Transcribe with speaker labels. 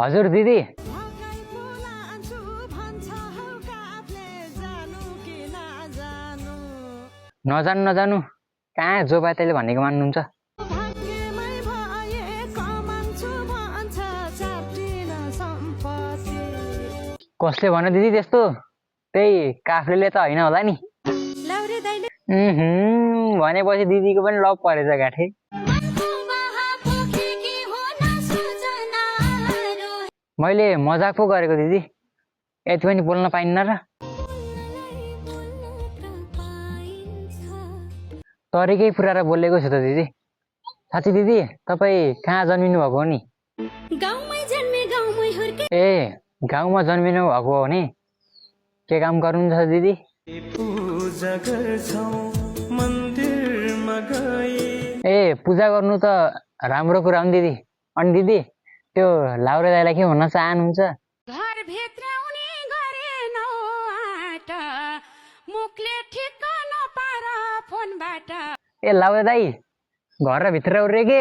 Speaker 1: हजुर दिदी। नजानु नजानु, कहाँ जो बातेले भनेको मान्नुहुन्छ। कसले भन्यो दिदी त्यस्तो? त्यही काफ्लेले त होइन होला नि। भनेपछि दिदीको पनि लभ परेछ गाठे। मैले मजाक पो गरेको दिदी, यति पनि बोल्न पाइन्न र? तरिकै पुऱ्याएर बोलेको छु त दिदी। साँच्ची दिदी, तपाईँ कहाँ जन्मिनु भएको हो नि? ए, गाउँमा जन्मिनु भएको हो नि? के काम गर्नुहुन्छ दिदी? ए, पूजा गर्नु त राम्रो कुरा हो नि दिदी। अनि दिदी, त्यो लाउरे दाइलाई के भन्न चाहनुहुन्छ? ए लाउरे दाइ, घर र भित्र उर्रे के?